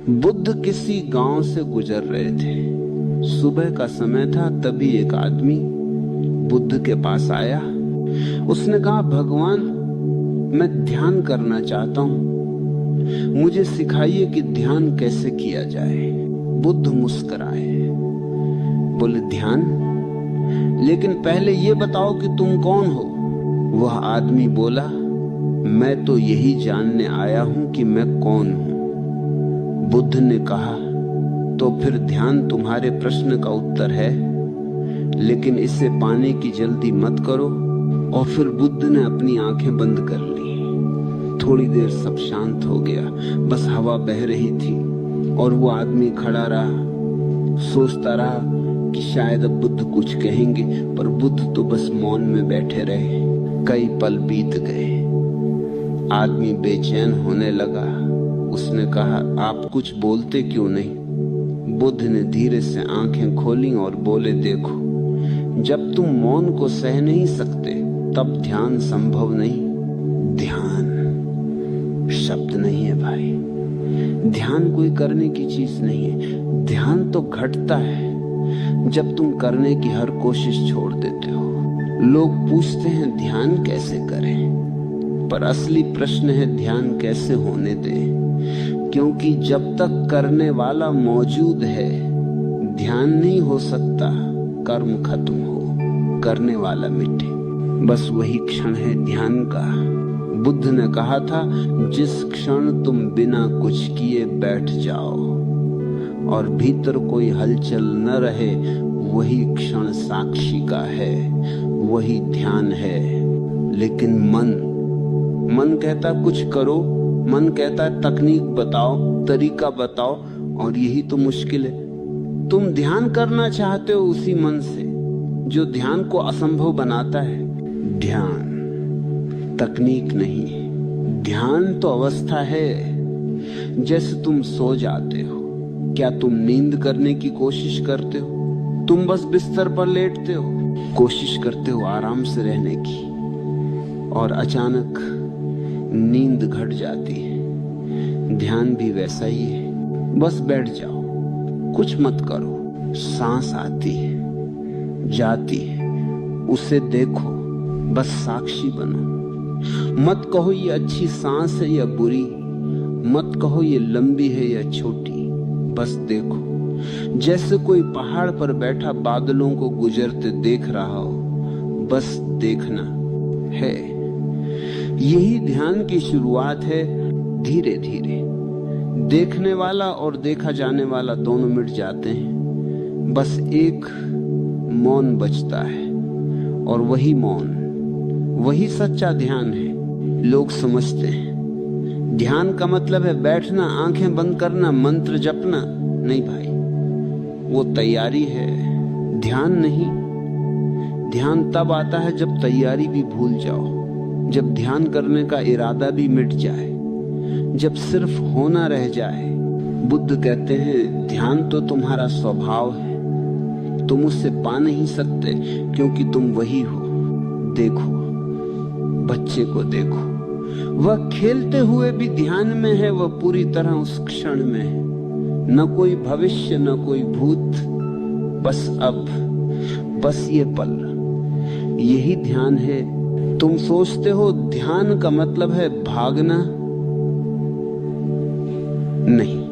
बुद्ध किसी गांव से गुजर रहे थे। सुबह का समय था, तभी एक आदमी बुद्ध के पास आया। उसने कहा, भगवान, मैं ध्यान करना चाहता हूं, मुझे सिखाइए कि ध्यान कैसे किया जाए। बुद्ध मुस्कुराए, बोले, ध्यान? लेकिन पहले ये बताओ कि तुम कौन हो? वह आदमी बोला, मैं तो यही जानने आया हूं कि मैं कौन हूं। बुद्ध ने कहा, तो फिर ध्यान तुम्हारे प्रश्न का उत्तर है, लेकिन इसे पाने की जल्दी मत करो। और फिर बुद्ध ने अपनी आंखें बंद कर ली। थोड़ी देर सब शांत हो गया, बस हवा बह रही थी और वो आदमी खड़ा रहा, सोचता रहा कि शायद अब बुद्ध कुछ कहेंगे, पर बुद्ध तो बस मौन में बैठे रहे। कई पल बीत गए, आदमी बेचैन होने लगा। उसने कहा, आप कुछ बोलते क्यों नहीं? बुद्ध ने धीरे से आंखें खोली और बोले, देखो, जब तुम मौन को सह नहीं सकते तब ध्यान संभव नहीं। ध्यान शब्द नहीं है भाई, ध्यान कोई करने की चीज नहीं है। ध्यान तो घटता है जब तुम करने की हर कोशिश छोड़ देते हो। लोग पूछते हैं ध्यान कैसे करें, पर असली प्रश्न है ध्यान कैसे होने दें। क्योंकि जब तक करने वाला मौजूद है, ध्यान नहीं हो सकता। कर्म खत्म हो, करने वाला मिटे, बस वही क्षण है ध्यान का। बुद्ध ने कहा था, जिस क्षण तुम बिना कुछ किए बैठ जाओ और भीतर कोई हलचल न रहे, वही क्षण साक्षी का है, वही ध्यान है। लेकिन मन कहता कुछ करो, मन कहता है तकनीक बताओ, तरीका बताओ, और यही तो मुश्किल है। तुम ध्यान करना चाहते हो उसी मन से जो ध्यान को असंभव बनाता है। ध्यान तकनीक नहीं है, ध्यान तो अवस्था है। जैसे तुम सो जाते हो, क्या तुम नींद करने की कोशिश करते हो? तुम बस बिस्तर पर लेटते हो, कोशिश करते हो आराम से रहने की, और अचानक नींद घट जाती है। ध्यान भी वैसा ही है, बस बैठ जाओ, कुछ मत करो। सांस आती है, जाती है, उसे देखो, बस साक्षी बनो। मत कहो ये अच्छी सांस है या बुरी, मत कहो ये लंबी है या छोटी, बस देखो। जैसे कोई पहाड़ पर बैठा बादलों को गुजरते देख रहा हो, बस देखना है। यही ध्यान की शुरुआत है। धीरे धीरे देखने वाला और देखा जाने वाला दोनों मिट जाते हैं, बस एक मौन बचता है, और वही मौन, वही सच्चा ध्यान है। लोग समझते हैं ध्यान का मतलब है बैठना, आंखें बंद करना, मंत्र जपना। नहीं भाई, वो तैयारी है, ध्यान नहीं। ध्यान तब आता है जब तैयारी भी भूल जाओ, जब ध्यान करने का इरादा भी मिट जाए, जब सिर्फ होना रह जाए। बुद्ध कहते हैं, ध्यान तो तुम्हारा स्वभाव है, तुम उससे पा नहीं सकते क्योंकि तुम वही हो। देखो, बच्चे को देखो, वह खेलते हुए भी ध्यान में है, वह पूरी तरह उस क्षण में है। न कोई भविष्य, न कोई भूत, बस अब, बस ये पल। यही ध्यान है। तुम सोचते हो ध्यान का मतलब है भागना, नहीं,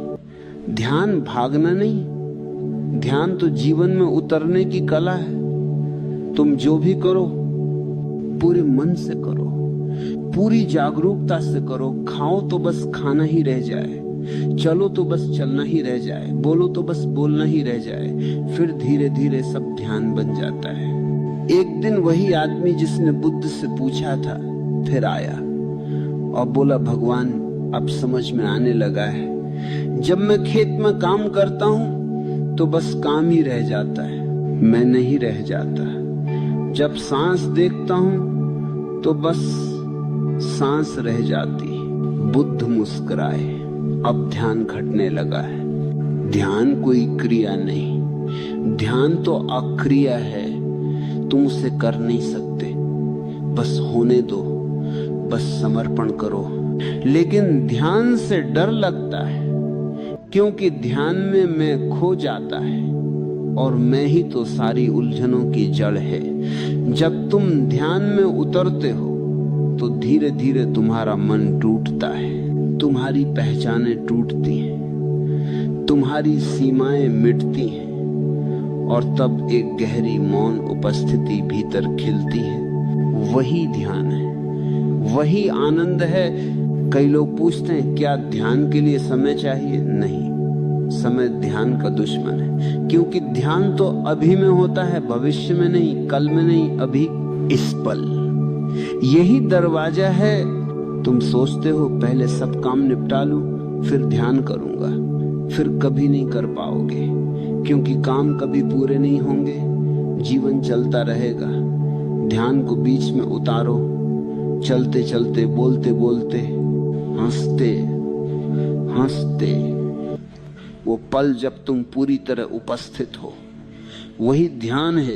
ध्यान भागना नहीं। ध्यान तो जीवन में उतरने की कला है। तुम जो भी करो पूरे मन से करो, पूरी जागरूकता से करो। खाओ तो बस खाना ही रह जाए, चलो तो बस चलना ही रह जाए, बोलो तो बस बोलना ही रह जाए। फिर धीरे धीरे सब ध्यान बन जाता है। एक दिन वही आदमी जिसने बुद्ध से पूछा था फिर आया और बोला, भगवान, अब समझ में आने लगा है, जब मैं खेत में काम करता हूं तो बस काम ही रह जाता है, मैं नहीं रह जाता। जब सांस देखता हूं तो बस सांस रह जाती। बुद्ध मुस्कुराए, अब ध्यान घटने लगा है। ध्यान कोई क्रिया नहीं, ध्यान तो अक्रिया है। तुम उसे कर नहीं सकते, बस होने दो, बस समर्पण करो। लेकिन ध्यान से डर लगता है क्योंकि ध्यान में मैं खो जाता है और मैं ही तो सारी उलझनों की जड़ है। जब तुम ध्यान में उतरते हो तो धीरे धीरे तुम्हारा मन टूटता है, तुम्हारी पहचानें टूटती हैं, तुम्हारी सीमाएं मिटती हैं और तब एक गहरी मौन उपस्थिति भीतर खिलती है। वही ध्यान है, वही आनंद है। कई लोग पूछते हैं क्या ध्यान के लिए समय चाहिए? नहीं, समय ध्यान का दुश्मन है, क्योंकि ध्यान तो अभी में होता है, भविष्य में नहीं, कल में नहीं, अभी इस पल। यही दरवाजा है। तुम सोचते हो पहले सब काम निपटा लूं फिर ध्यान करूंगा, फिर कभी नहीं कर पाओगे, क्योंकि काम कभी पूरे नहीं होंगे, जीवन चलता रहेगा। ध्यान को बीच में उतारो, चलते चलते, बोलते बोलते, हंसते हंसते, वो पल जब तुम पूरी तरह उपस्थित हो, वही ध्यान है।